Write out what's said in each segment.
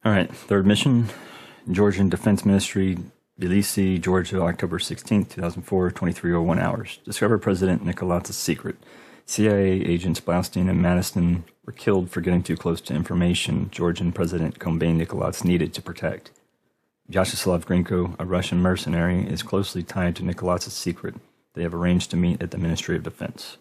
Alright, third mission. Georgian Defense Ministry, Tbilisi, Georgia, October 16th, 2004, 23:01 hours. Discover President Nikoladze's secret. CIA agents Blaustein and Madison were killed for getting too close to information Georgian President Kombayn Nikoladze needed to protect. Vyacheslav Grinko, a Russian mercenary, is closely tied to Nikoladze's secret. They have arranged to meet at the Ministry of Defense.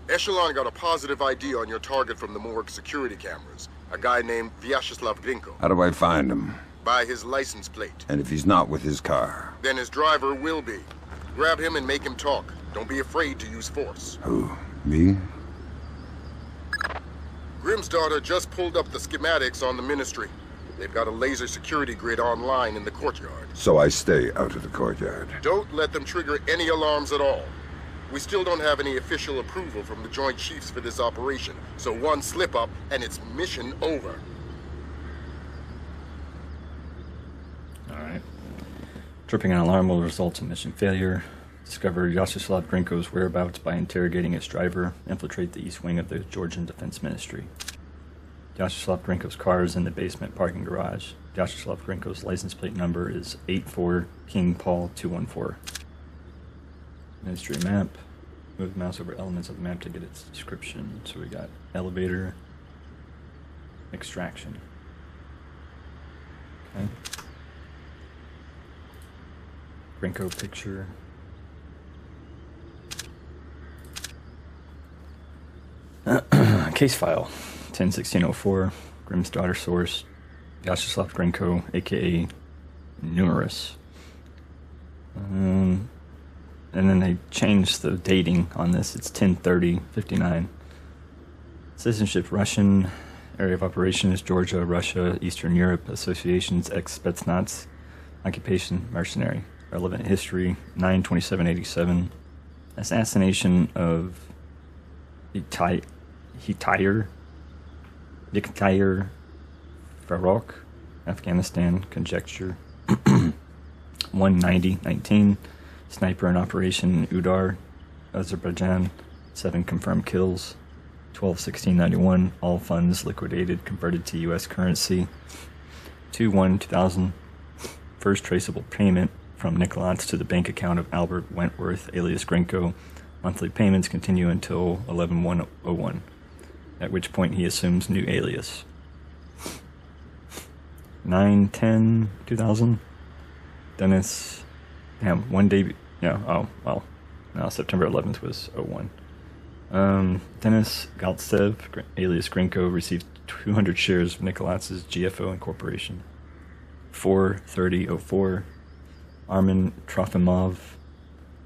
Echelon got a positive ID on your target from the morgue security cameras. A guy named Vyacheslav Grinko. How do I find him? By his license plate. And if he's not with his car? Then his driver will be. Grab him and make him talk. Don't be afraid to use force. Who? Me? Grimm's daughter just pulled up the schematics on the ministry. They've got a laser security grid online in the courtyard. So I stay out of the courtyard. Don't let them trigger any alarms at all. We still don't have any official approval from the Joint Chiefs for this operation, so one slip-up and it's mission over. Alright. Tripping an alarm will result in mission failure. Discover Vyacheslav Grinko's whereabouts by interrogating its driver. Infiltrate the east wing of the Georgian Defense Ministry. Vyacheslav Grinko's car is in the basement parking garage. Vyacheslav Grinko's license plate number is 84 King Paul 214. Ministry map. Move the mouse over elements of the map to get its description. So we got elevator, extraction. Okay. Grinko picture. Case file 10-1604. Grimm's daughter source. Vyacheslav Grinko, aka Numerous. And then they changed the dating on this. It's 10/30/59. Citizenship Russian. Area of operation is Georgia, Russia, Eastern Europe. Associations ex-Spetsnaz. Occupation mercenary. Relevant history 9/27/87. Assassination of Diktator Farokh, Afghanistan. Conjecture 190/19. Sniper in operation Udar, Azerbaijan. 7 confirmed kills. 12/16/91. All funds liquidated, converted to U.S. currency. 2/1/2000. First traceable payment from Nikoladze to the bank account of Albert Wentworth, alias Grinko. Monthly payments continue until 11/1/01, at which point he assumes new alias. 9/10/2000. Dennis. Damn, one day. Yeah, oh, well. No, September 11th was 01. Dennis Galtsev, alias Grinko, received 200 shares of Nikoladze's GFO Incorporation. 4/30/04. Armin Trofimov,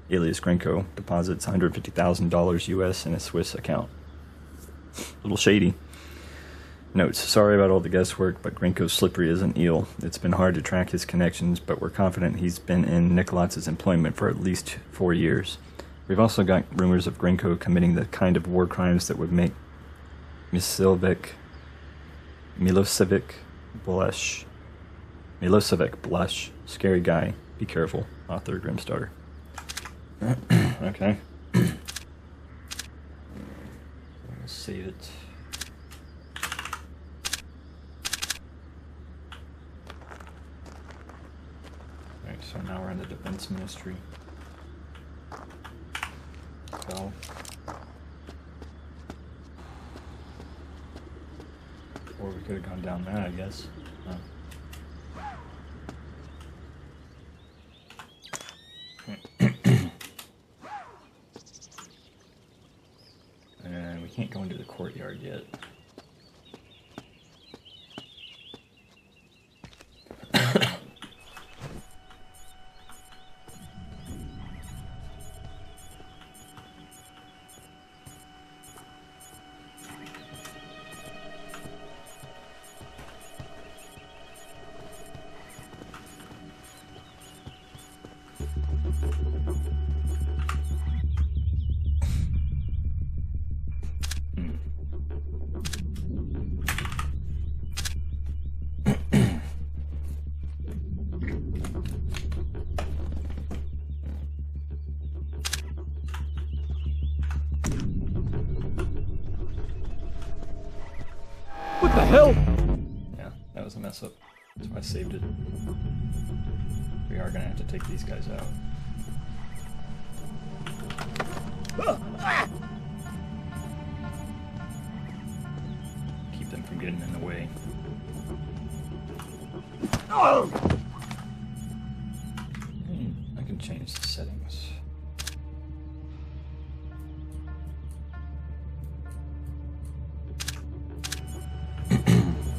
alias Grinko, deposits $150,000 US in a Swiss account. A little shady. Notes, sorry about all the guesswork, but Grinko's slippery as an eel. It's been hard to track his connections, but we're confident he's been in Nikoladze's employment for at least 4 years. We've also got rumors of Grinko committing the kind of war crimes that would make Milosevic blush. Scary guy. Be careful. Author Grimstarter. Okay. We'll save it. So now we're in the Defense Ministry. So, or we could have gone down that, I guess. And we can't go into the courtyard yet. hell? Yeah, that was a mess up. That's why I saved it. We are gonna have to take these guys out. Keep them from getting in the way. I can change the settings.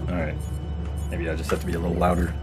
Alright. Maybe I just have to be a little louder.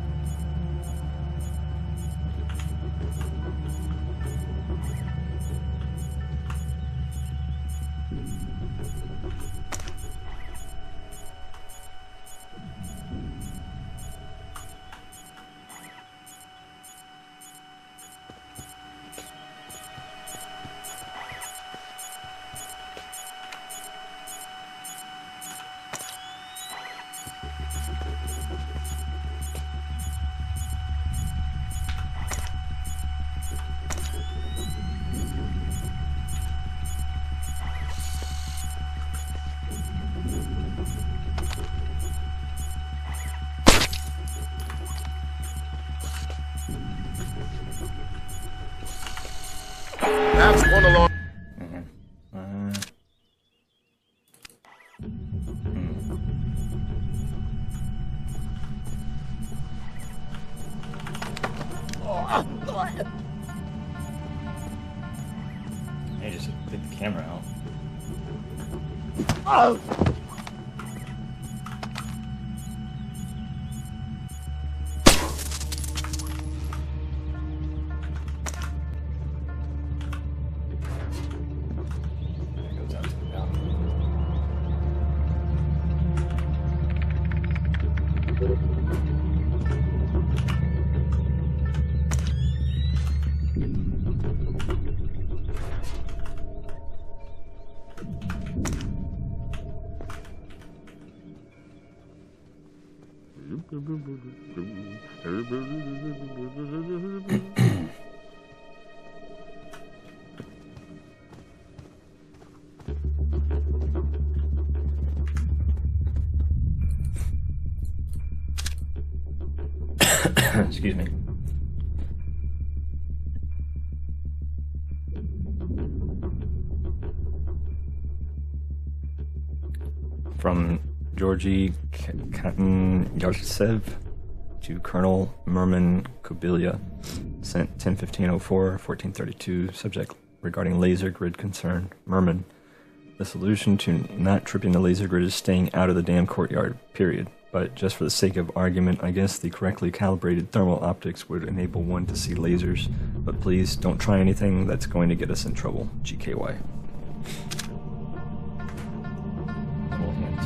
That's one alarm. Hey, just take the camera out. That goes out to the balcony. Excuse me. From Georgian Vyacheslav to Colonel Merman Kobilia, sent 10-15-04-1432, subject regarding laser grid concern. Merman, the solution to not tripping the laser grid is staying out of the damn courtyard, period. But just for the sake of argument, I guess the correctly calibrated thermal optics would enable one to see lasers. But please, don't try anything that's going to get us in trouble. GKY. Little hint.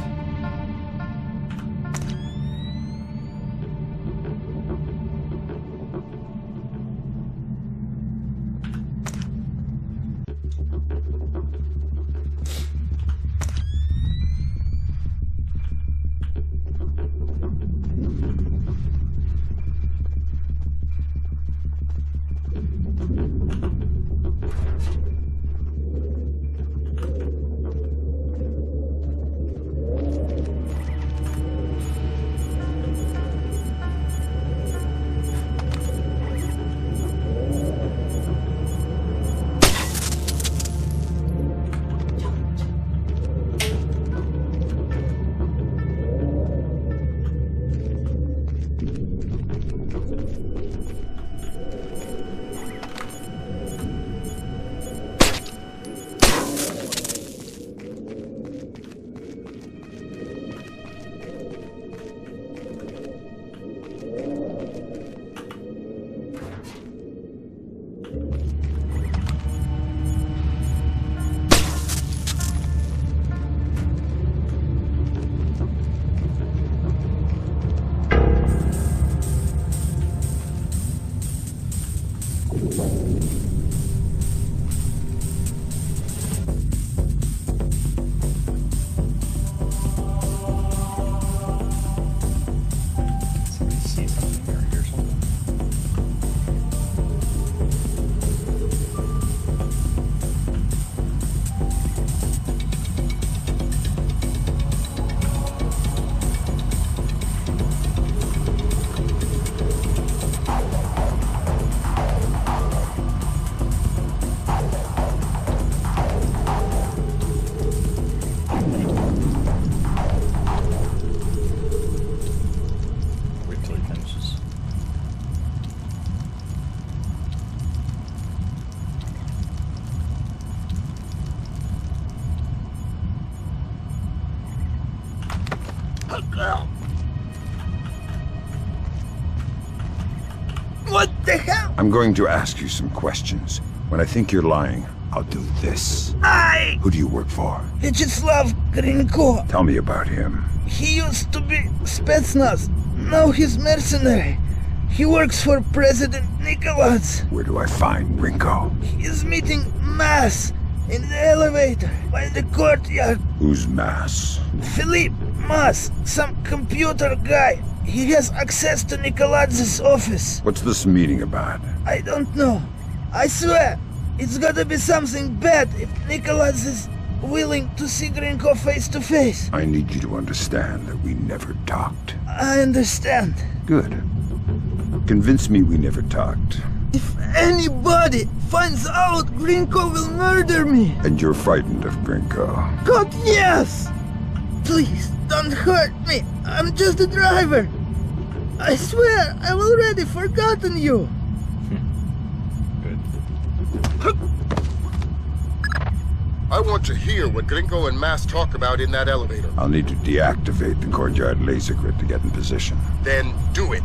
What the hell? I'm going to ask you some questions. When I think you're lying, I'll do this. Who do you work for? Vyacheslav Grinko. Tell me about him. He used to be Spetsnaz. Now he's mercenary. He works for President Nikoladze. Where do I find Grinko? He's meeting Masse in the elevator by the courtyard. Who's Masse? Philippe Masse, some computer guy. He has access to Nikoladze's office. What's this meeting about? I don't know. I swear, it's gotta be something bad if Nikoladze is willing to see Grinko face to face. I need you to understand that we never talked. I understand. Good. Convince me we never talked. If anybody finds out, Grinko will murder me. And you're frightened of Grinko. God, yes! Please, don't hurt me. I'm just a driver. I swear, I've already forgotten you. Good. I want to hear what Grinko and Masse talk about in that elevator. I'll need to deactivate the courtyard laser grid to get in position. Then do it.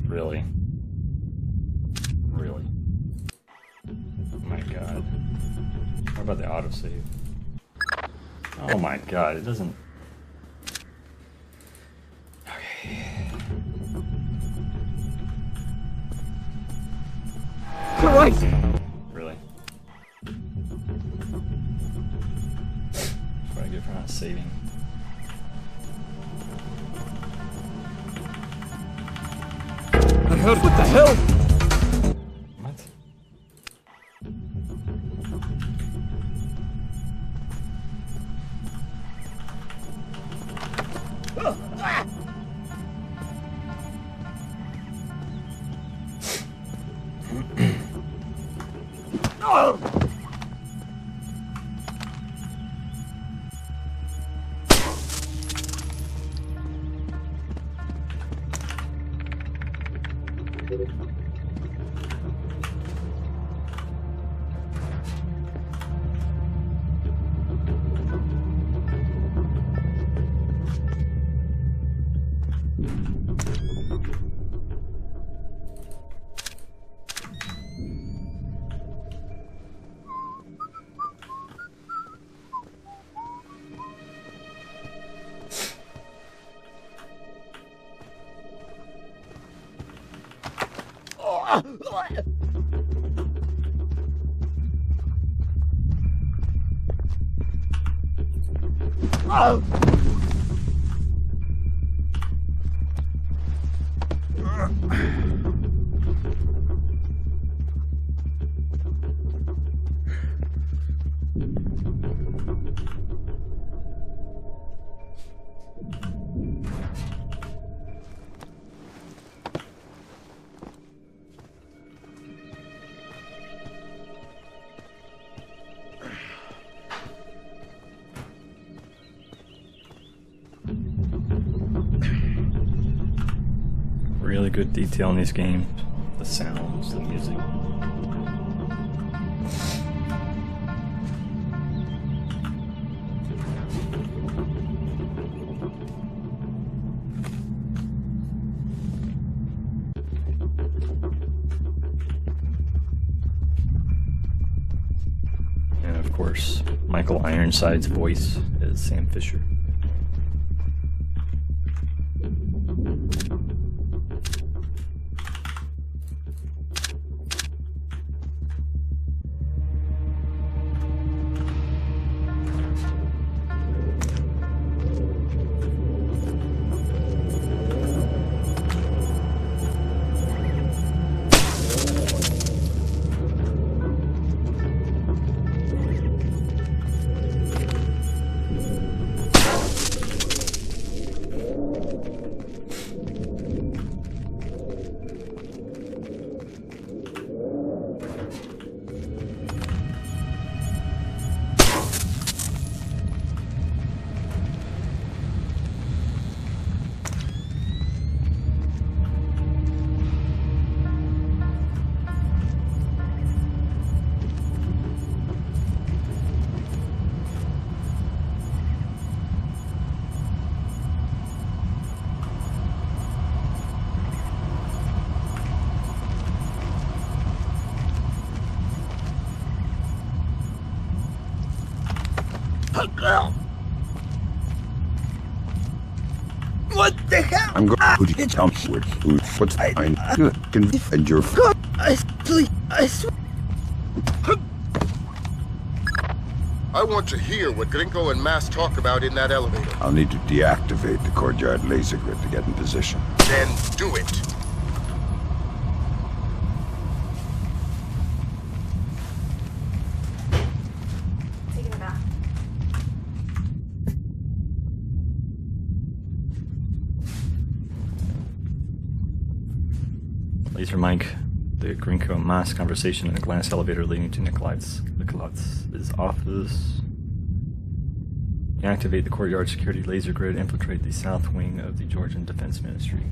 Really? Really? Oh my god. What about the autosave? Oh my god, it doesn't... Okay. Christ! Really? That's what I get for not saving. What the hell? What? Really good detail in these games. The sounds, the music. And of course, Michael Ironside's voice is Sam Fisher. What the hell? I'm going to tell me what's behind you can defend your Please, I swear. I want to hear what Grinko and Masse talk about in that elevator. I'll need to deactivate the courtyard laser grid to get in position. Then do it. Taking it back. Laser mic. The Grinko and Masse conversation in the glass elevator leading to Nikoladze's office. Activate the courtyard security laser grid. Infiltrate the south wing of the Georgian Defense Ministry.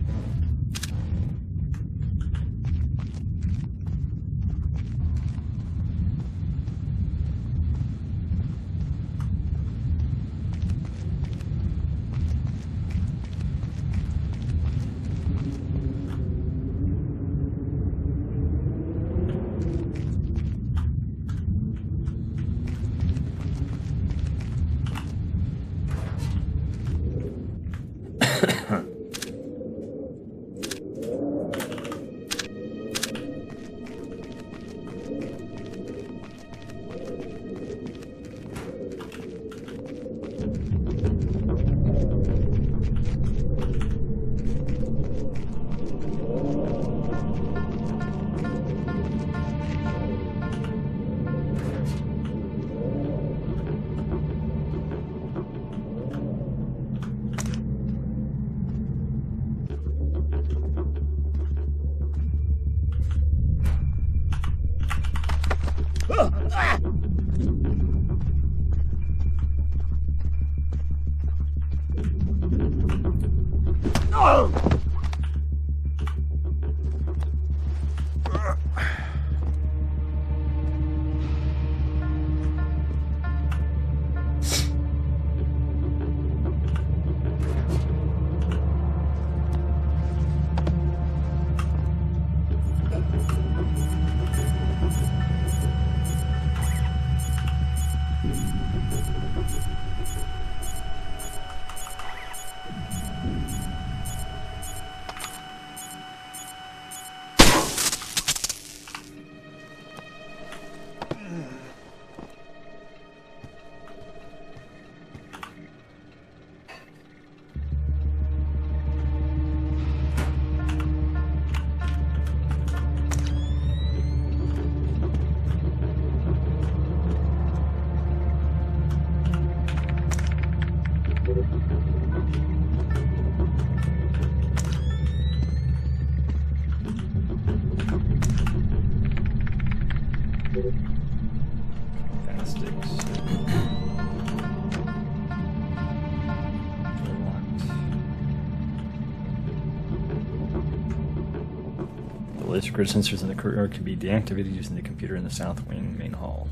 Laser grid sensors in the courtyard can be deactivated using the computer in the south wing main hall.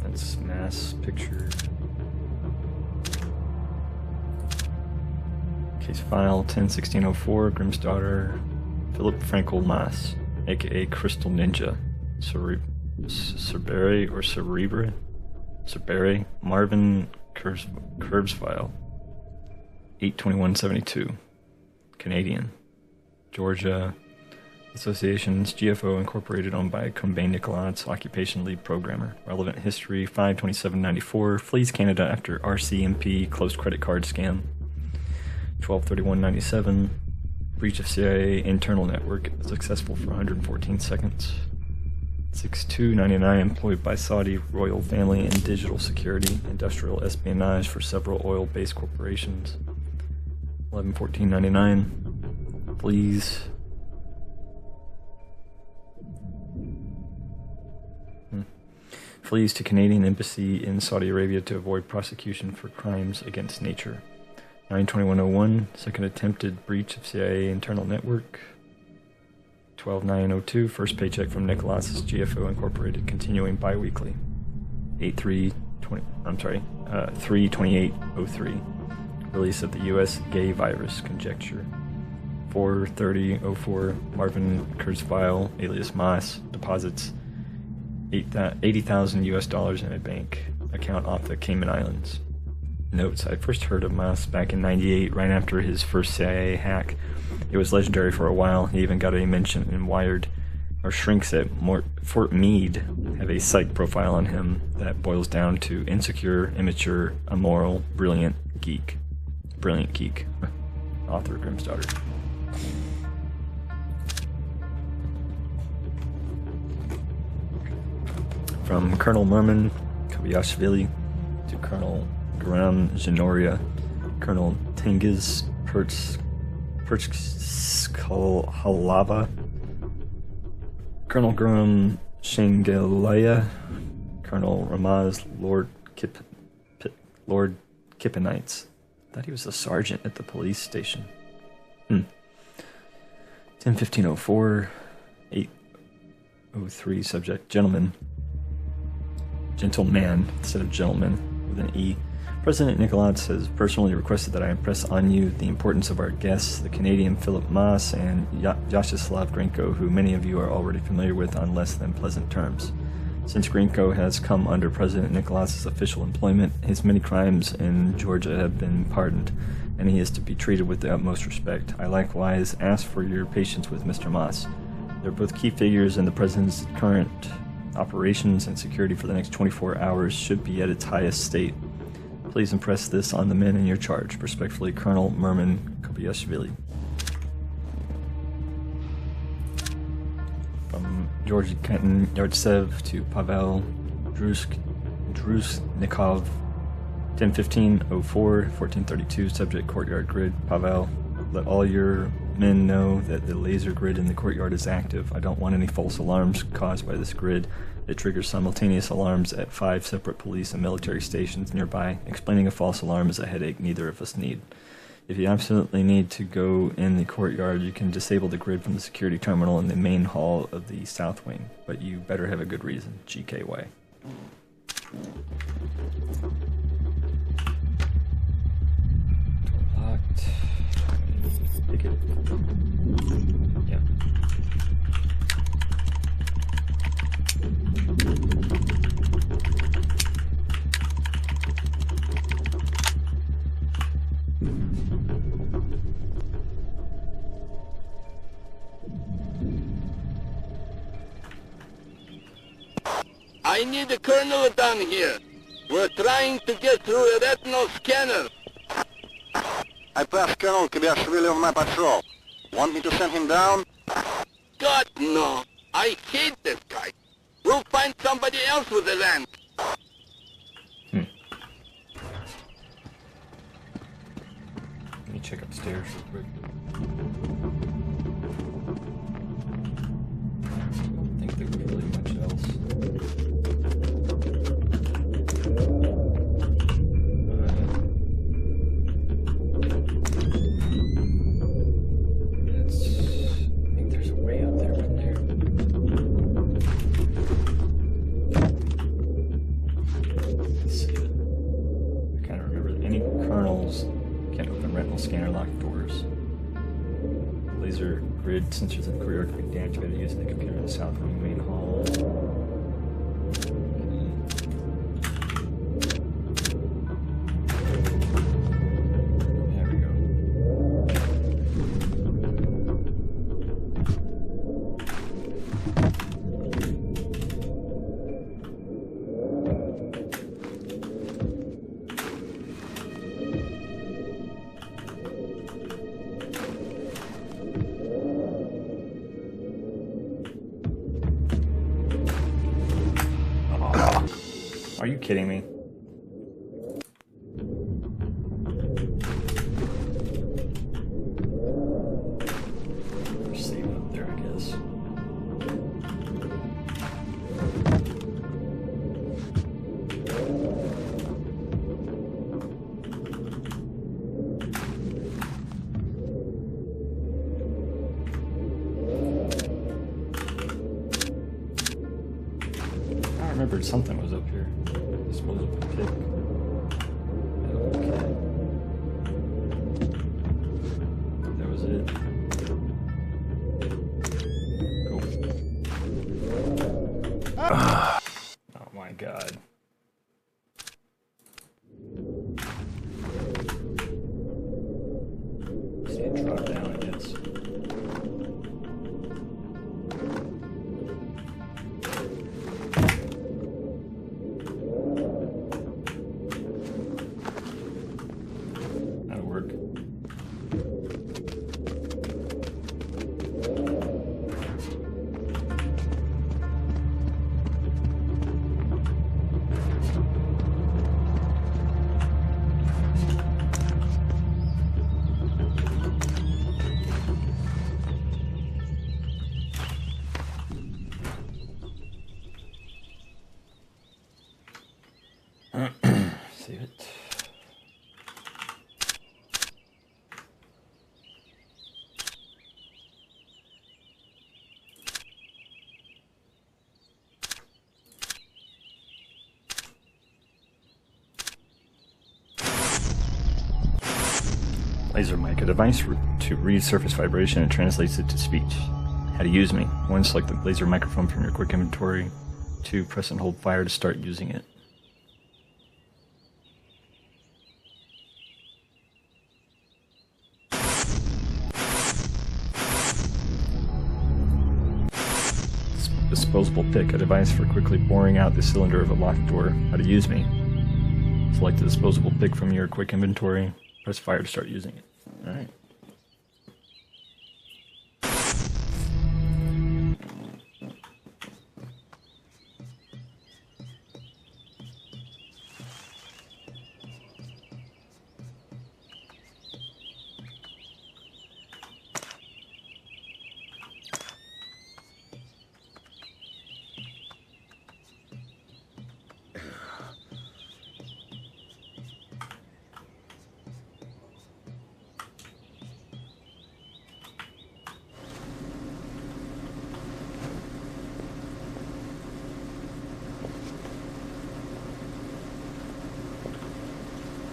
That's Masse picture. Case file 10-1604, Grimm's daughter, Philip Frankel Masse, aka Crystal Ninja, Cerbere or Cerebre, Cerbere, Marvin Kurzweil. 8/21/72, Canadian, Georgia Associations, GFO Incorporated, owned by Kombayn Nikoladze, occupation lead programmer. Relevant history 5/27/94, flees Canada after RCMP closed credit card scam. 12/31/97, breach of CIA internal network, successful for 114 seconds. 6/2/99, employed by Saudi royal family in digital security, industrial espionage for several oil-based corporations. 11/14/99, flees. Flees to Canadian embassy in Saudi Arabia to avoid prosecution for crimes against nature. 9/21/01, second attempted breach of CIA internal network. 12/9/02, first paycheck from Nikoladze's GFO Incorporated, continuing bi-weekly. 3/28/03, release of the U.S. gay virus conjecture. 4/30/04, Marvin Kurzweil, alias Masse, deposits $80,000 US in a bank account off the Cayman Islands. Notes: I first heard of Masse back in '98, right after his first CIA hack. It was legendary for a while. He even got a mention in Wired. Our shrinks at Fort Meade have a psych profile on him that boils down to insecure, immature, immoral, brilliant geek. Brilliant geek. Author of Grimm's Daughter. From Colonel Merman Kobayashvili to Colonel Graham Zhenoria, Colonel Tengiz Perchkalava, Colonel Graham Shengelaya, Colonel Ramaz Lord Kippenites. I thought he was a sergeant at the police station. 10-15-04, 803, subject, gentleman. Gentleman instead of gentleman with an E. President Nikoladze has personally requested that I impress on you the importance of our guests, the Canadian Philip Masse and Vyacheslav Grinko, who many of you are already familiar with on less than pleasant terms. Since Grinko has come under President Nikoladze's official employment, his many crimes in Georgia have been pardoned, and he is to be treated with the utmost respect. I likewise ask for your patience with Mr. Masse. They're both key figures in the President's current operations, and security for the next 24 hours should be at its highest state. Please impress this on the men in your charge. Respectfully, Colonel Merman Kobayashvili. From George Kenton Yartsev to Pavel Drusnikov, 10-15-04, 1432, subject Courtyard Grid. Pavel, let all your men know that the laser grid in the courtyard is active. I don't want any false alarms caused by this grid. It triggers simultaneous alarms at 5 separate police and military stations nearby. Explaining a false alarm is a headache neither of us need. If you absolutely need to go in the courtyard, you can disable the grid from the security terminal in the main hall of the south wing, but you better have a good reason. GKY. Locked. Take it. Yeah. I need a colonel down here. We're trying to get through a retinal scanner. I passed Colonel Kobayashvili on my patrol. Want me to send him down? God, no. I hate this guy. We'll find somebody else with the land. Let me check upstairs real quick. I don't think there was really much else. I think there's a way up there, right there. Let's see it. I kind of remember that any kernels can't open retinal scanner locked doors. Laser grid sensors in the courtyard can be deactivated using the computer in the south wing main hall. There we go. Are you kidding me? Save it up there, I guess. I remembered something was up here. Disposable pick. Okay. That was it. Cool. god. See it drop down, I guess. That'll work. Save it. Laser mic, a device to read surface vibration and translates it to speech. How to use me. 1. Select the laser microphone from your quick inventory. 2. Press and hold fire to start using it. Disposable pick, a device for quickly boring out the cylinder of a locked door. How to use me. Select the disposable pick from your quick inventory. Press fire to start using it. Alright.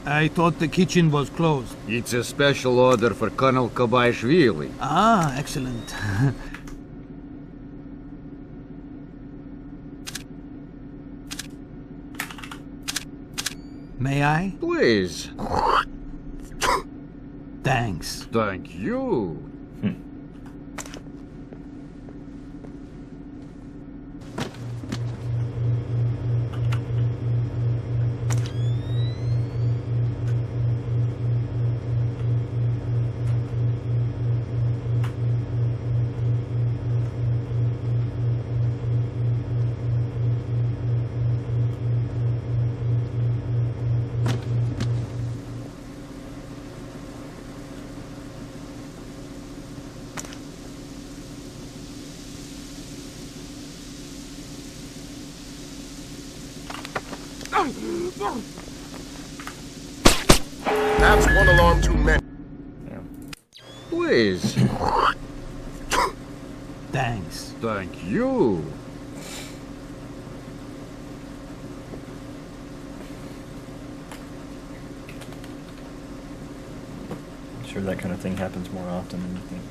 I thought the kitchen was closed. It's a special order for Colonel Kobayashvili. Ah, excellent. May I? Please. Thanks. Thank you. That's one alarm too many. Yeah. Please. Thanks. Thank you. I'm sure that kind of thing happens more often than you think.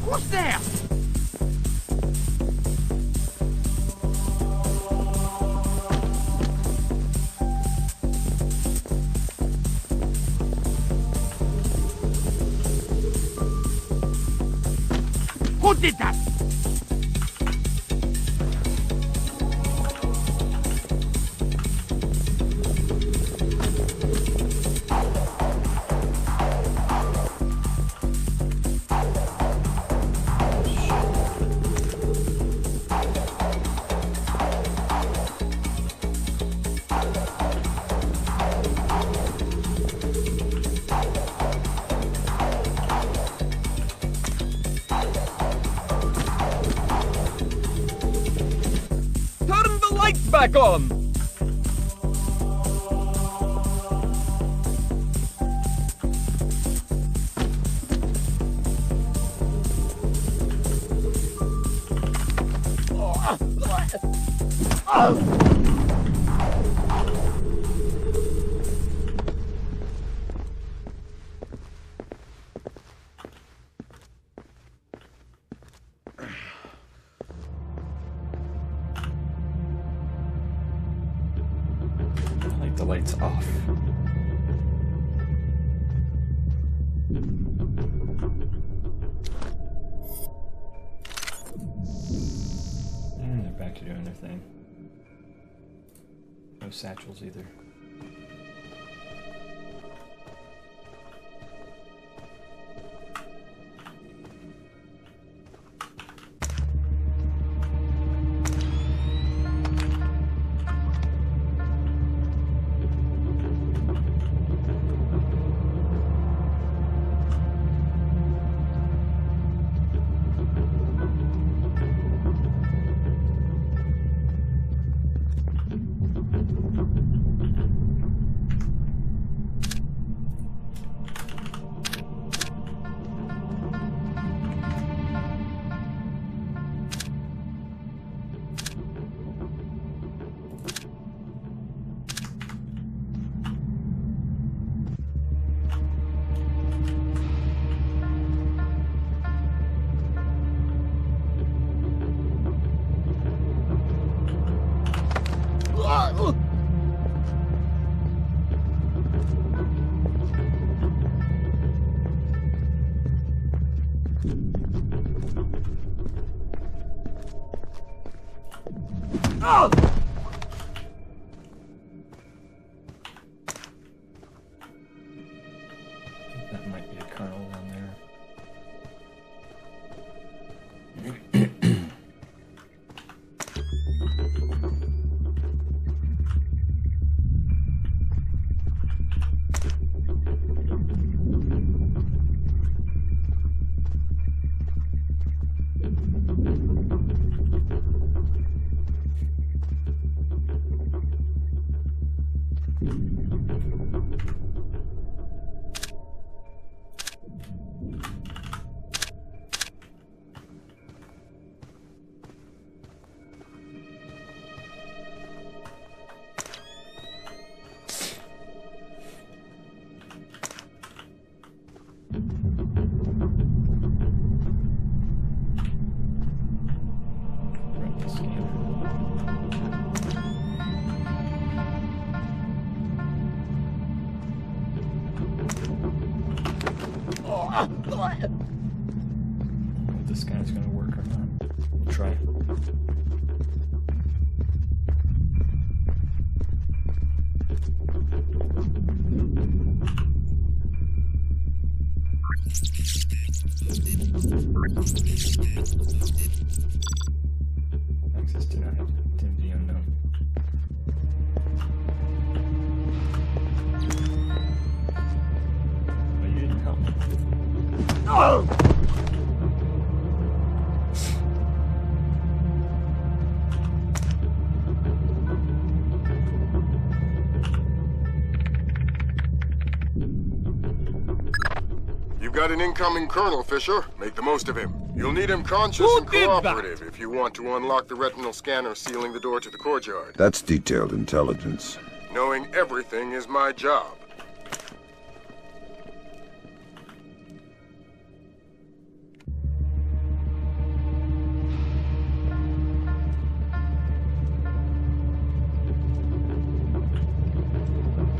Who's there? Who did that? back on! The lights off. And they're back to doing their thing. No satchels either. Oh! That might be a kernel down there. If this guy's gonna work or not. We'll try. Access denied. Activity unknown. But you didn't help me. Oh! You've got an incoming colonel, Fisher. Make the most of him. You'll need him conscious Who and did that? cooperative if you want to unlock the retinal scanner sealing the door to the courtyard. That's detailed intelligence. Knowing everything is my job.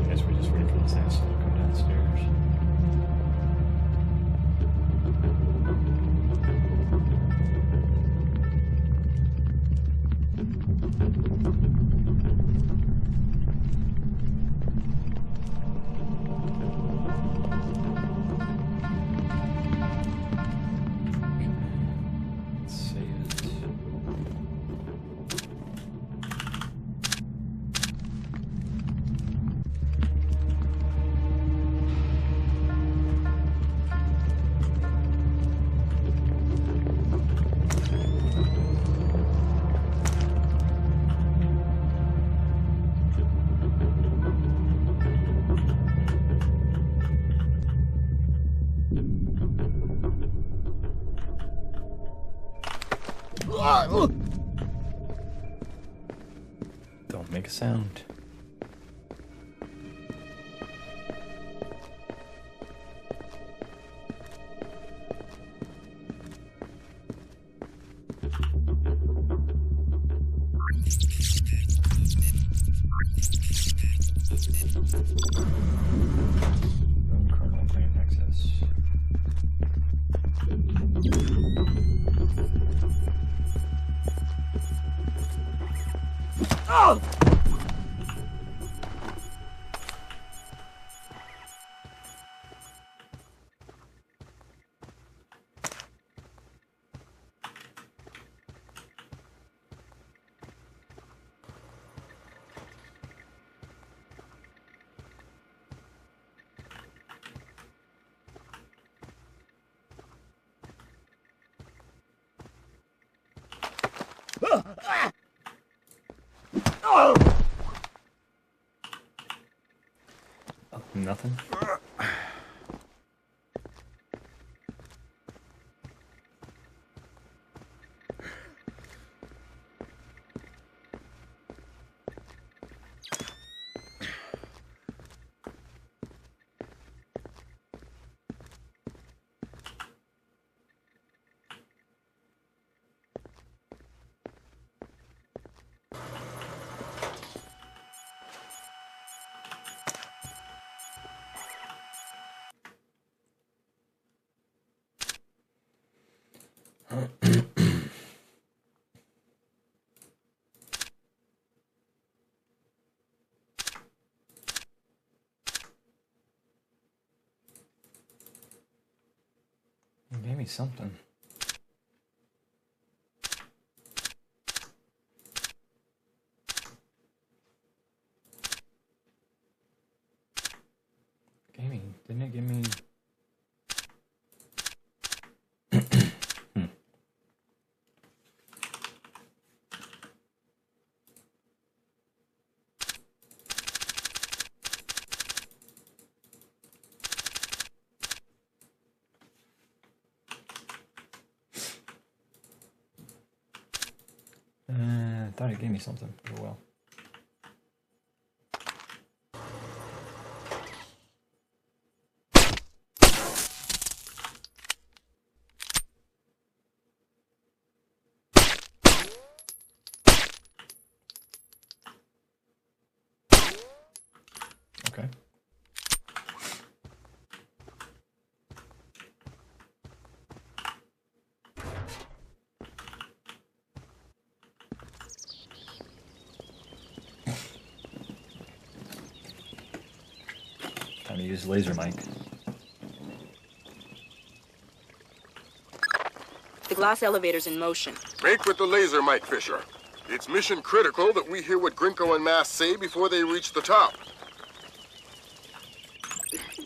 Guess we just wait for this asshole to come downstairs. Don't make a sound. Kernel brain access. Oh! Oh, nothing. You gave me something. Gaming, didn't it give me? I thought it gave me something. Oh well. Okay. Time to use laser mic. The glass elevator's in motion. Make with the laser, Mike Fisher. It's mission critical that we hear what Grinko and Masse say before they reach the top.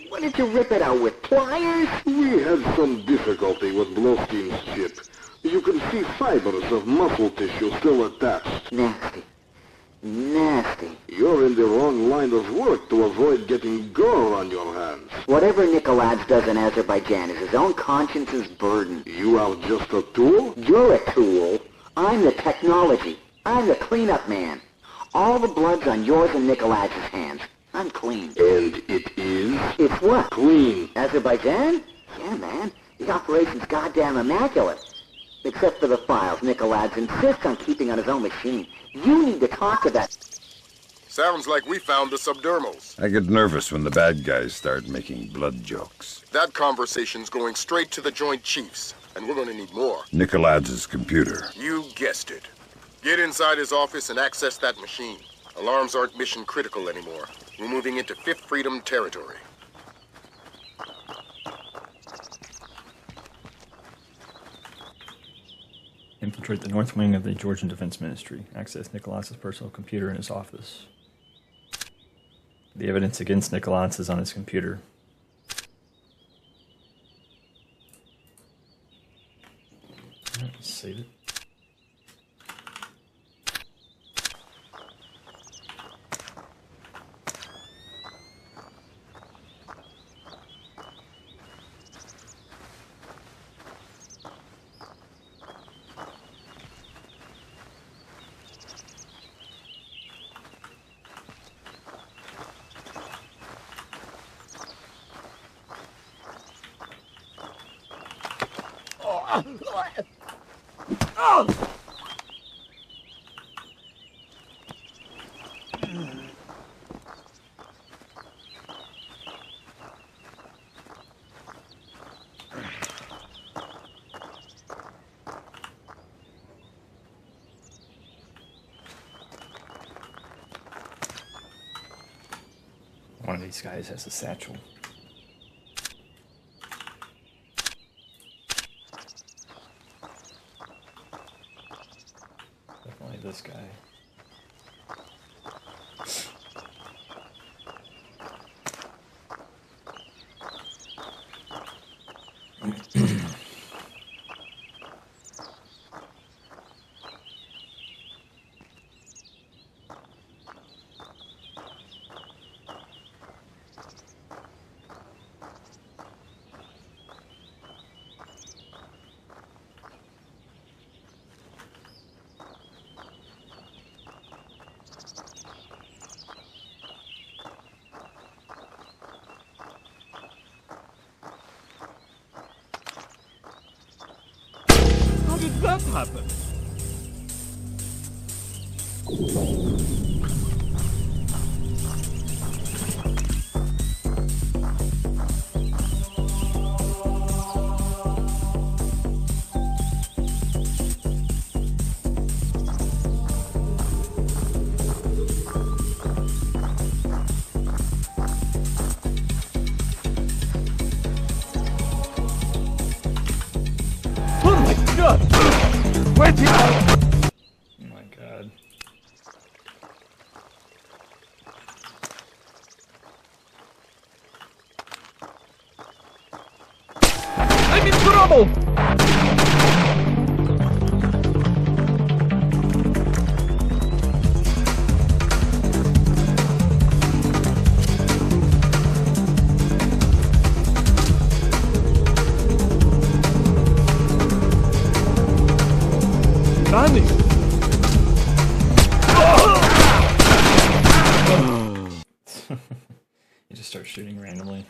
Why did you rip it out with pliers? We had some difficulty with Bloskin's chip. You can see fibers of muscle tissue still attached. Nasty. Nasty. You're in the wrong line of work to avoid getting gore on your hands. Whatever Nikoladze does in Azerbaijan is his own conscience's burden. You are just a tool? You're a tool. I'm the technology. I'm the cleanup man. All the blood's on yours and Nikoladze's hands. I'm clean. And it is? It's what? Clean. Azerbaijan? Yeah, man. The operation's goddamn immaculate. Except for the files Nikoladze insists on keeping on his own machine. You need to talk to that. Sounds like we found the subdermals. I get nervous when the bad guys start making blood jokes. That conversation's going straight to the Joint Chiefs, and we're going to need more. Nikoladze's computer. You guessed it. Get inside his office and access that machine. Alarms aren't mission critical anymore. We're moving into Fifth Freedom territory. Infiltrate the north wing of the Georgian Defense Ministry. Access Nikoladze's personal computer in his office. The evidence against Nikoladze is on his computer. Alright, save it. One of these guys has a satchel. Definitely this guy. How did that happen? Wait here! Oh my god. I'm in trouble! You just start shooting randomly.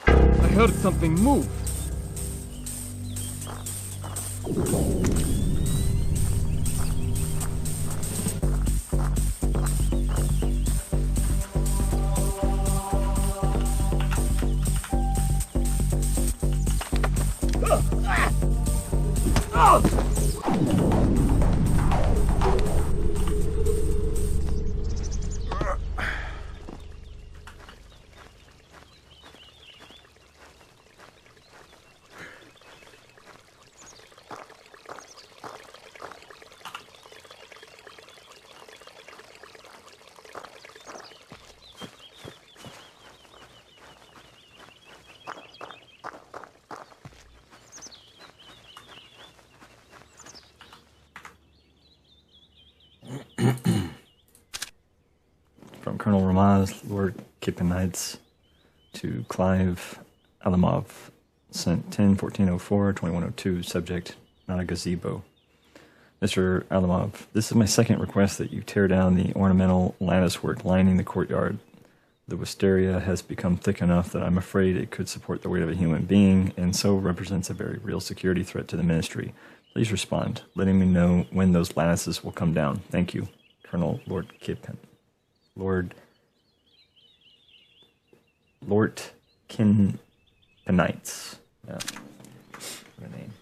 I heard something move. From Colonel Ramaz, Lord Kipenites, to Clive Alamov, sent 10-1404-2102, subject, not a gazebo. Mr. Alamov, this is my second request that you tear down the ornamental latticework lining the courtyard. The wisteria has become thick enough that I'm afraid it could support the weight of a human being, and so represents a very real security threat to the ministry. Please respond, letting me know when those lattices will come down. Thank you. Colonel Lord Kipen. Lord Kinpenites. Yeah. What a name.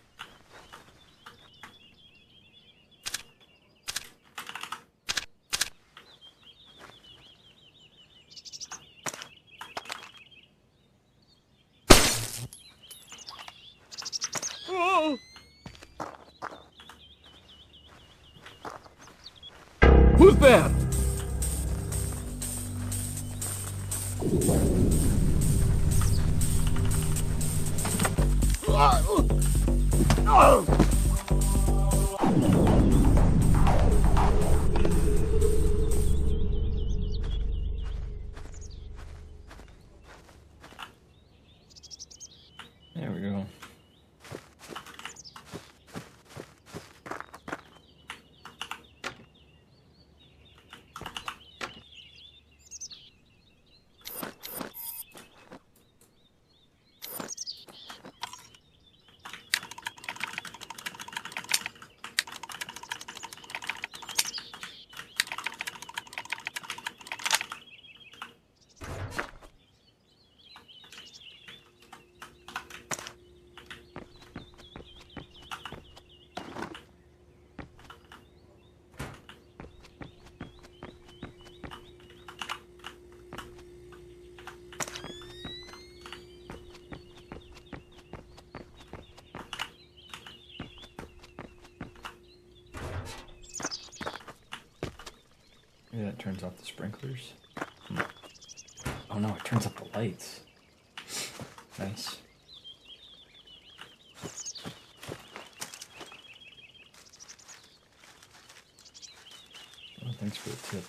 Oh! Who's there? There we go. Maybe that turns off the sprinklers. Oh no, it turns up the lights. Nice. Oh, thanks for the tip.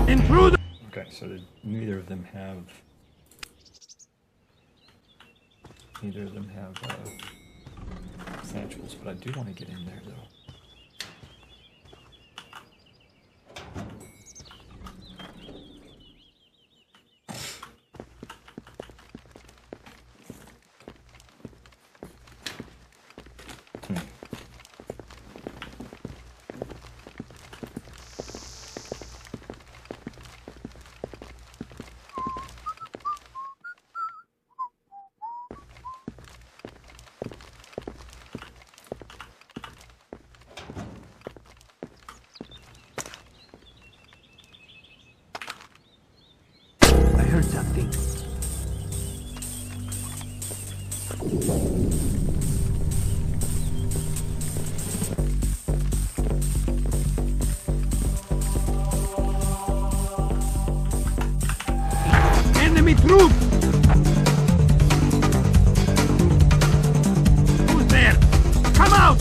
Intruder! Okay, so neither of them have satchels, but I do want to get in there though. Heard something. Enemy troop! Who's there? Come out!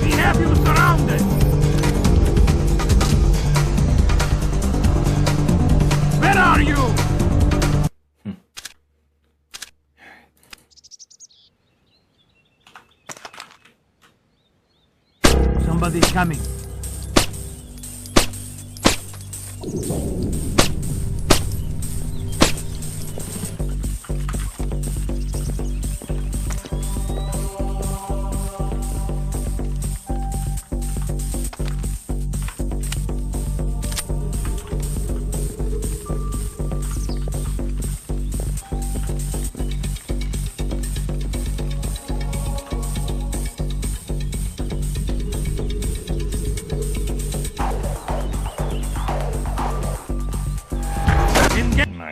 We have you surrounded! Where are you? Somebody's coming.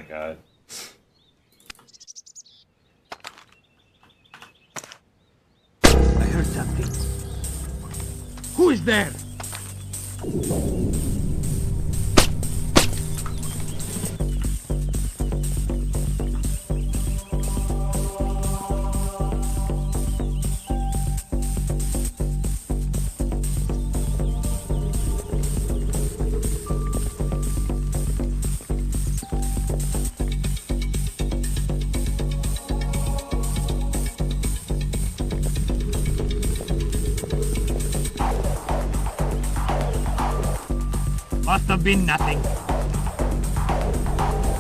God. I heard something. Who is there? Must have been nothing.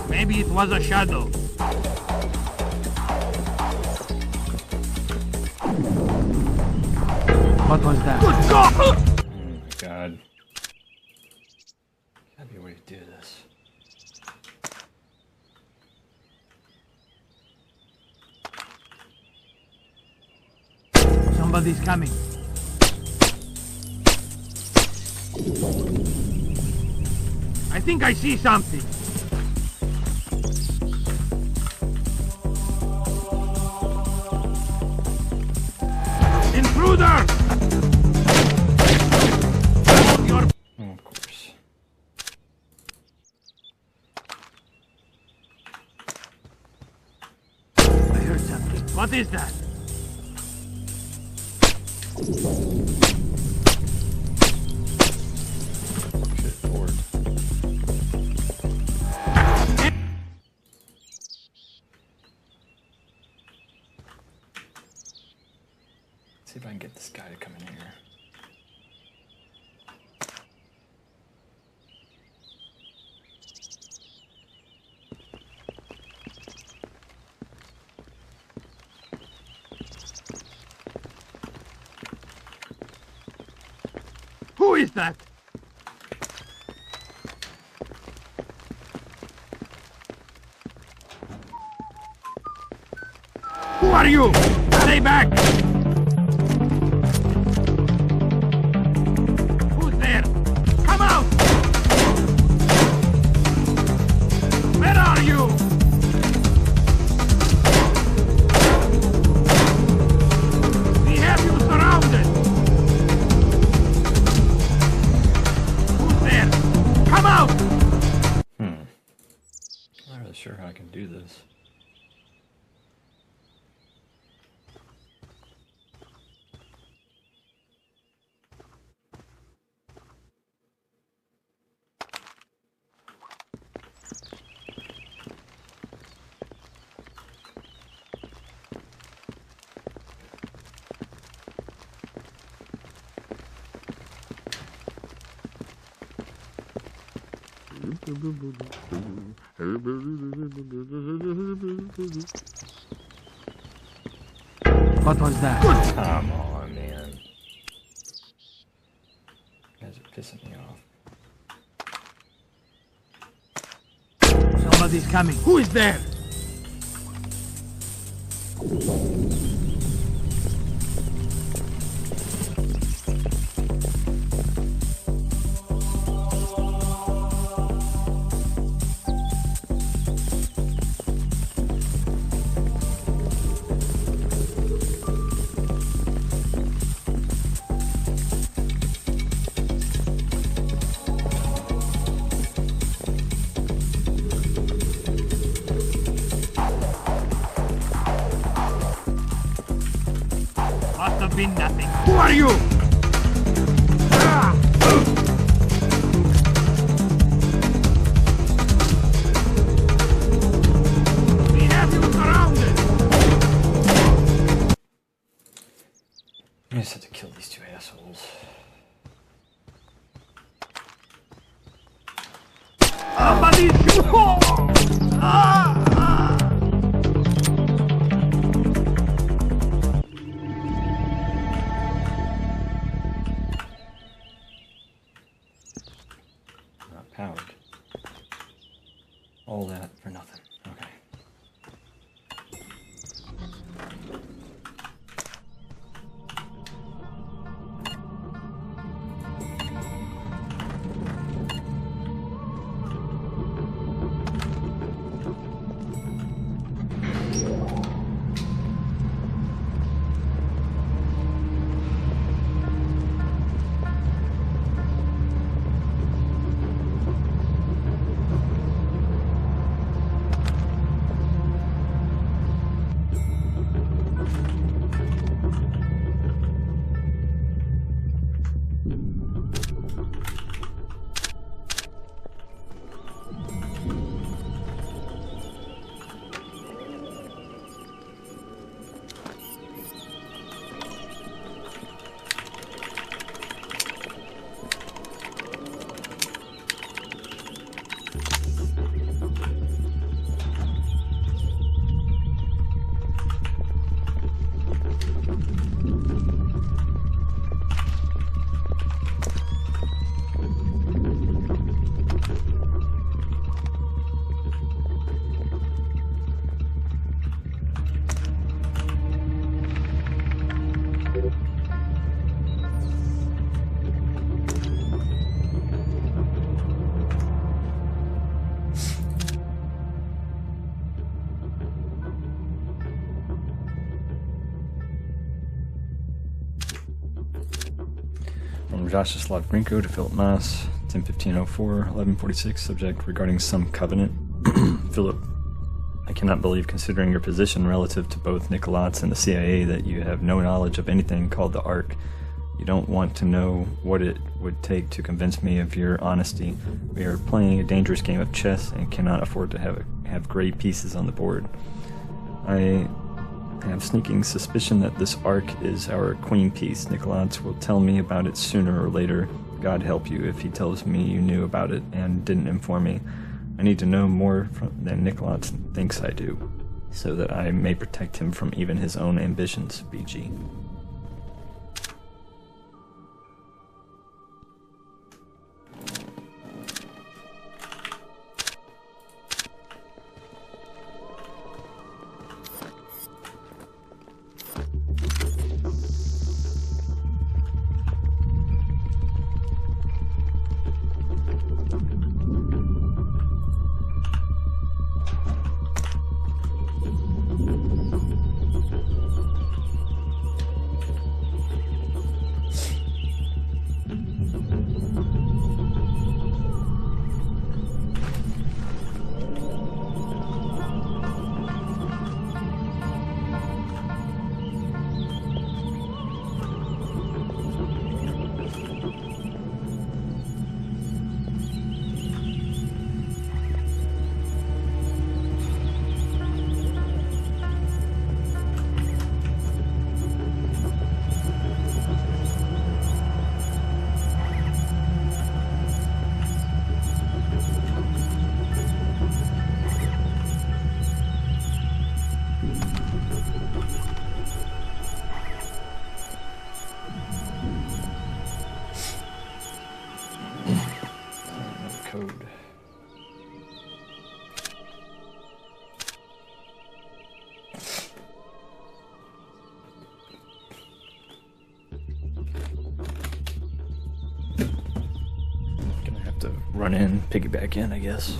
Maybe it was a shadow. What was that? Good God! Oh my God. Gotta be a way to do this. Somebody's coming. I think I see something. Intruder! Oh, of course. I heard something. What is that? Shit, forward. See if I can get this guy to come in here. Who is that? Who are you? Stay back! Who's there? Come out! Where are you? We have you surrounded! Who's there? Come out! I'm not really sure how I can do this. What was that? Come on, man. You guys are pissing me off. Somebody's coming. Who is there? Must have been nothing. Who are you? We have you surrounded. I just have to kill these two assholes. Somebody shoot! Not powered. All that for nothing. Okay. Vyacheslav Grinko to Philip Masse, 10-15-04, 11-46, subject regarding some covenant. Philip, I cannot believe, considering your position relative to both Nikoladze and the CIA, that you have no knowledge of anything called the Ark. You don't want to know what it would take to convince me of your honesty. We are playing a dangerous game of chess and cannot afford to have gray pieces on the board. I have sneaking suspicion that this Ark is our queen piece. Nikoladze will tell me about it sooner or later. God help you if he tells me you knew about it and didn't inform me. I need to know more than Nikoladze thinks I do, so that I may protect him from even his own ambitions, BG. Run in, piggyback in, I guess.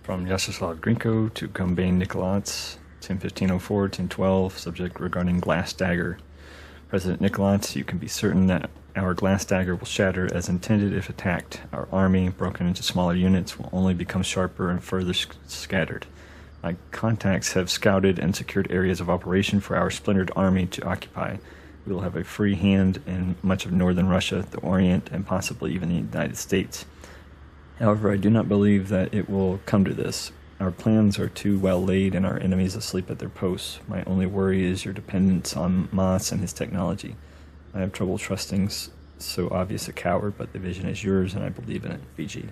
From Vyacheslav Grinko to Kombayn Nikoladze, 10-15-04, 10-12, subject regarding Glass Dagger. President Nikoladze, you can be certain that our Glass Dagger will shatter as intended if attacked. Our army, broken into smaller units, will only become sharper and further scattered. My contacts have scouted and secured areas of operation for our splintered army to occupy. We will have a free hand in much of northern Russia, the Orient, and possibly even the United States. However, I do not believe that it will come to this. Our plans are too well laid and our enemies asleep at their posts. My only worry is your dependence on Masse and his technology. I have trouble trusting so obvious a coward, but the vision is yours and I believe in it, VG.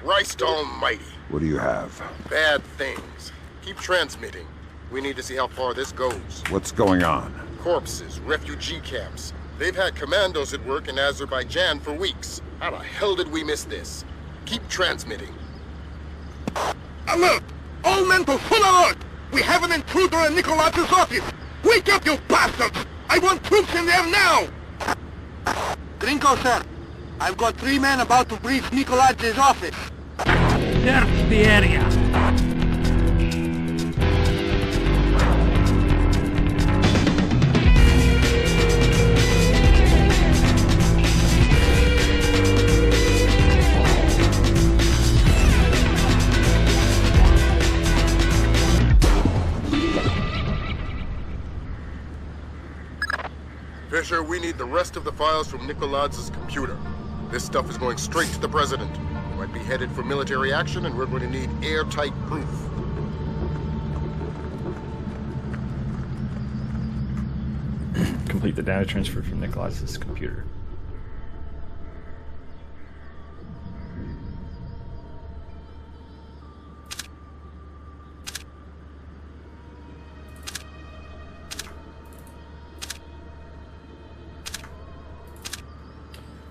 Christ almighty. What do you have? Bad things. Keep transmitting. We need to see how far this goes. What's going on? Corpses, refugee camps. They've had commandos at work in Azerbaijan for weeks. How the hell did we miss this? Keep transmitting. Alert! All men to full alert! We have an intruder in Nikoladze's office! Wake up, you bastards! I want troops in there now! Grinko, sir. I've got 3 men about to breach Nikoladze's office. Search the area. Fisher, we need the rest of the files from Nikoladze's computer. This stuff is going straight to the president. We might be headed for military action, and we're going to need airtight proof. Complete the data transfer from Nikoladze's computer.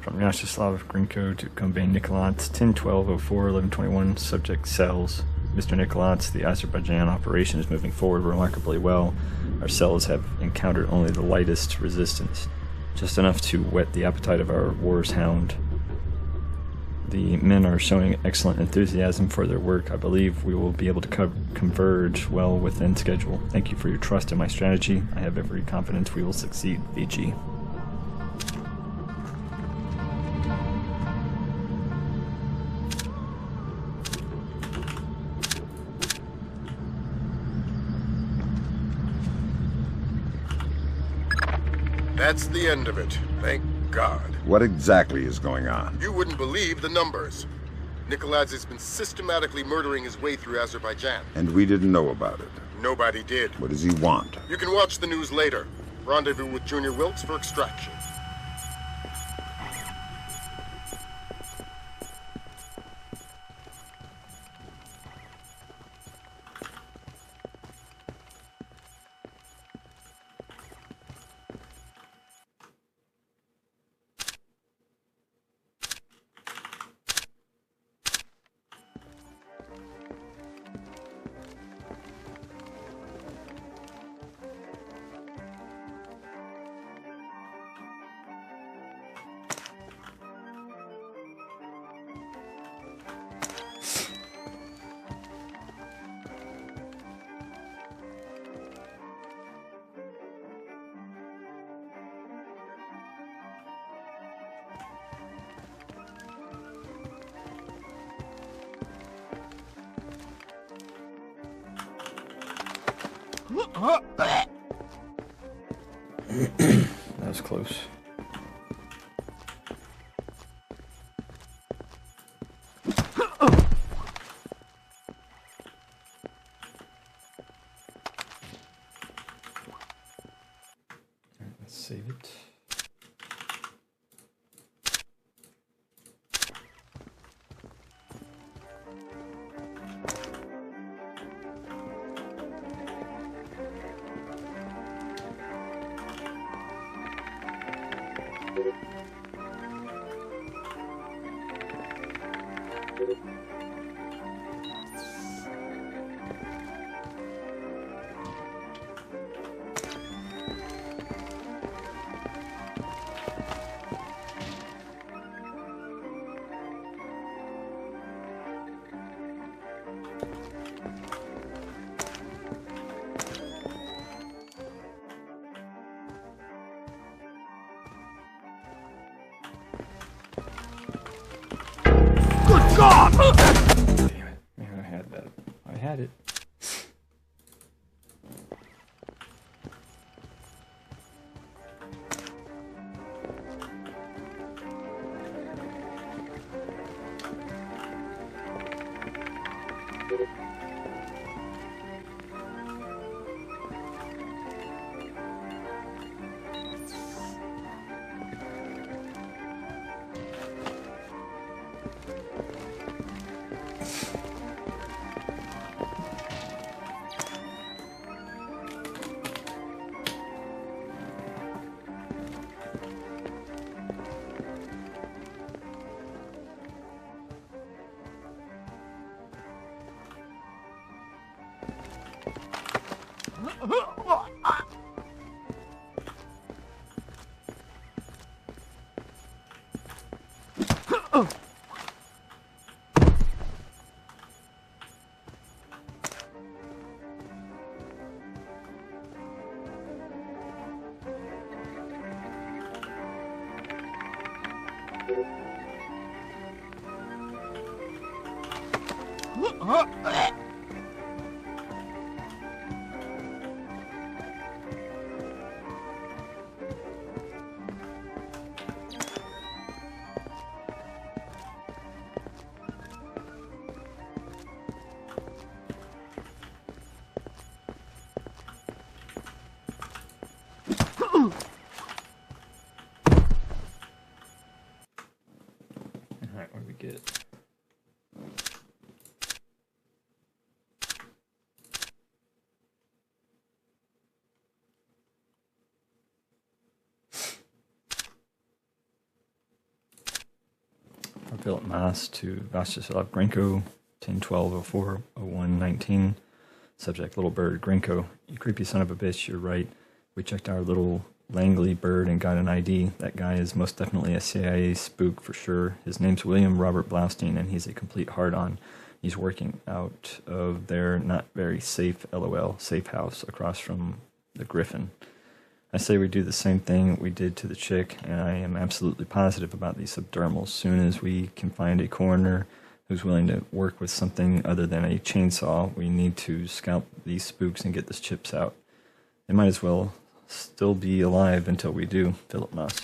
From Vyacheslav Grinko to Kombayn Nikoladze, 10-12-04-11-21, subject cells. Mr. Nikoladze, the Azerbaijan operation is moving forward remarkably well. Our cells have encountered only the lightest resistance, just enough to whet the appetite of our war's hound. The men are showing excellent enthusiasm for their work. I believe we will be able to converge well within schedule. Thank you for your trust in my strategy. I have every confidence we will succeed, VG. That's the end of it. Thank God. What exactly is going on? You wouldn't believe the numbers. Nikoladze has been systematically murdering his way through Azerbaijan. And we didn't know about it. Nobody did. What does he want? You can watch the news later. Rendezvous with Junior Wilkes for extraction. That was close. Let's save it. God! Damn it. Man, I had that. I had it. Alright, what do we get? From Philip Masse to Vyacheslav Grinko, 10-12-04-01-19. Subject, Little Bird, Grinko. You creepy son of a bitch, you're right. We checked our little Langley bird and got an ID. That guy is most definitely a CIA spook for sure. His name's William Robert Blaustein, and he's a complete hard-on. He's working out of their not very safe, LOL, safe house across from the Griffin. I say we do the same thing we did to the chick, and I am absolutely positive about these subdermals. Soon as we can find a coroner who's willing to work with something other than a chainsaw, we need to scalp these spooks and get the chips out. They might as well still be alive until we do. Philip Masse.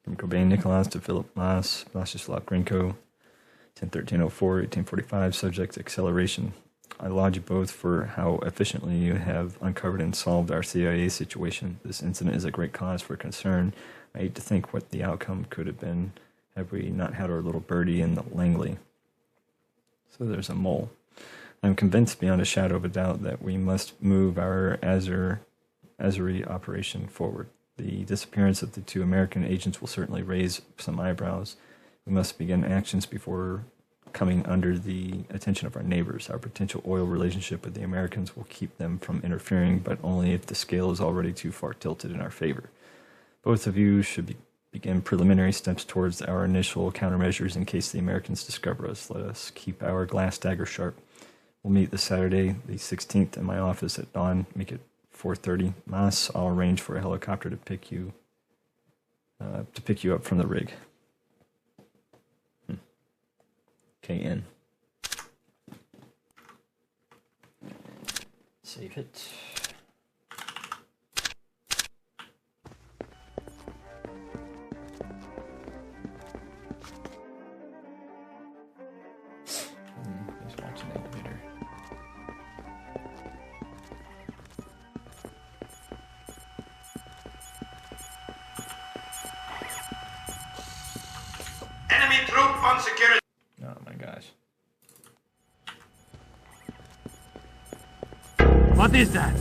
From Kombayn Nikoladze to Philip Masse, Vyacheslav Grinko, 10-13-04-1845, subject acceleration. I laud you both for how efficiently you have uncovered and solved our CIA situation. This incident is a great cause for concern. I hate to think what the outcome could have been had we not had our little birdie in the Langley. So there's a mole. I'm convinced beyond a shadow of a doubt that we must move our Azuri operation forward. The disappearance of the 2 American agents will certainly raise some eyebrows. We must begin actions before coming under the attention of our neighbors. Our potential oil relationship with the Americans will keep them from interfering, but only if the scale is already too far tilted in our favor. Both of you should begin preliminary steps towards our initial countermeasures in case the Americans discover us. Let us keep our glass dagger sharp. We'll meet this Saturday, the 16th, in my office at dawn. Make it 4:30. Masse, I'll arrange for a helicopter to pick you up from the rig. KN. Save it. He's watching the elevator. Enemy troop on security. Oh my gosh. What is that?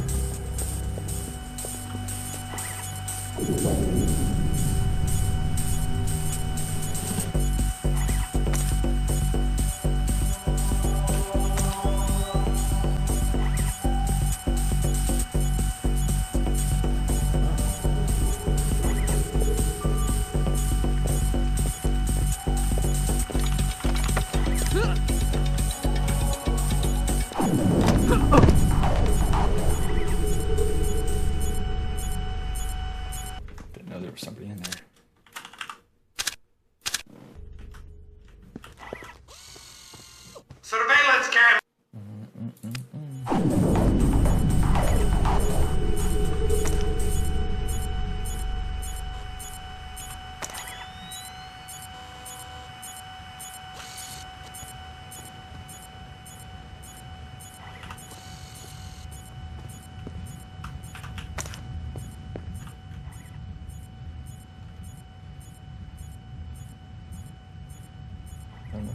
Didn't know there was somebody in there.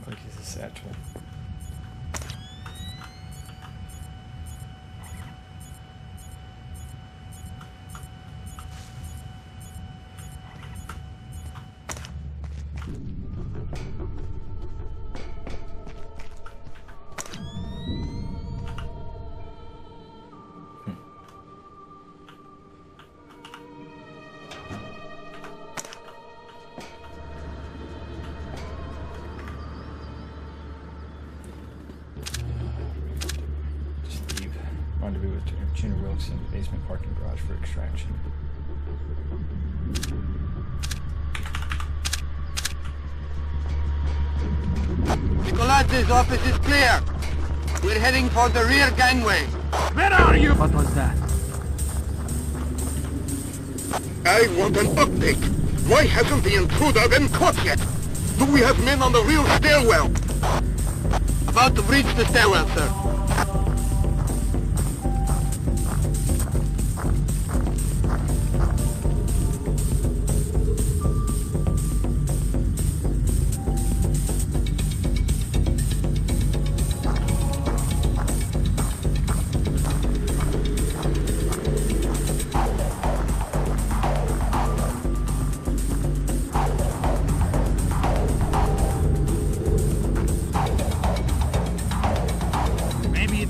look like he's a satchel. Rendezvous with Junior Wilkes in the basement parking garage for extraction. Nikoladze's office is clear. We're heading for the rear gangway. Where are you? What was that? I want an update. Why hasn't the intruder been caught yet? Do we have men on the rear stairwell? About to reach the stairwell, sir.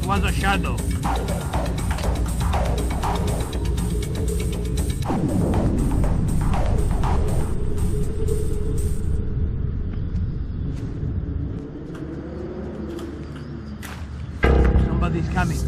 Was a shadow. Somebody's coming.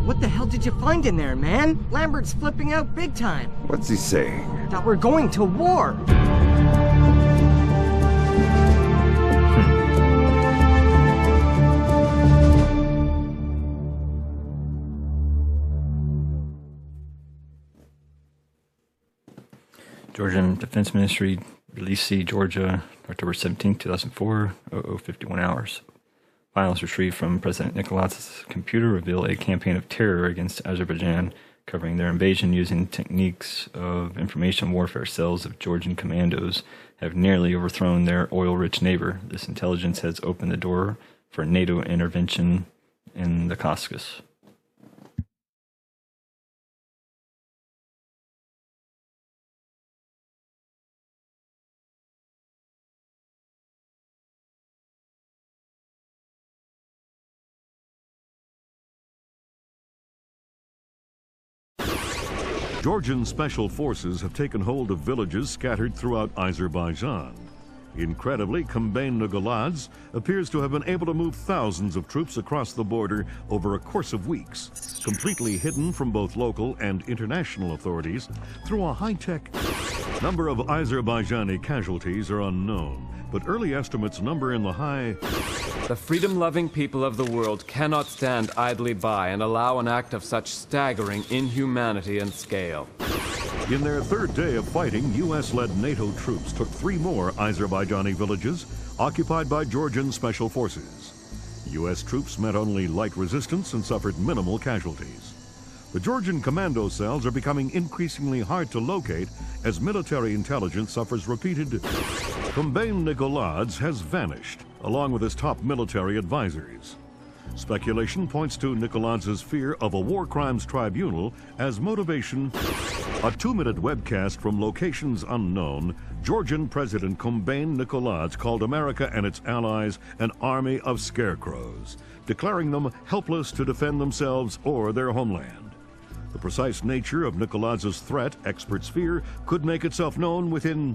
What the hell did you find in there, man? Lambert's flipping out big time. What's he saying? That we're going to war. Georgian Defense Ministry, Tbilisi, Georgia, October 17, 2004, 00:51 hours. Files retrieved from President Nikoladze's computer reveal a campaign of terror against Azerbaijan, covering their invasion using techniques of information warfare. Cells of Georgian commandos have nearly overthrown their oil-rich neighbor. This intelligence has opened the door for NATO intervention in the Caucasus. Georgian special forces have taken hold of villages scattered throughout Azerbaijan. Incredibly, Kombayn Nikoladze appears to have been able to move thousands of troops across the border over a course of weeks, completely hidden from both local and international authorities through a high-tech. Number of Azerbaijani casualties are unknown, but early estimates number in the high. The freedom-loving people of the world cannot stand idly by and allow an act of such staggering inhumanity and scale. In their third day of fighting, U.S.-led NATO troops took 3 more Azerbaijani villages occupied by Georgian special forces. U.S. troops met only light resistance and suffered minimal casualties. The Georgian commando cells are becoming increasingly hard to locate as military intelligence suffers repeated. Kombayn Nikoladze has vanished, along with his top military advisors. Speculation points to Nikoladze's fear of a war crimes tribunal as motivation. A 2-minute webcast from locations unknown, Georgian President Kombayn Nikoladze called America and its allies an army of scarecrows, declaring them helpless to defend themselves or their homeland. The precise nature of Nikoladze's threat, experts fear, could make itself known within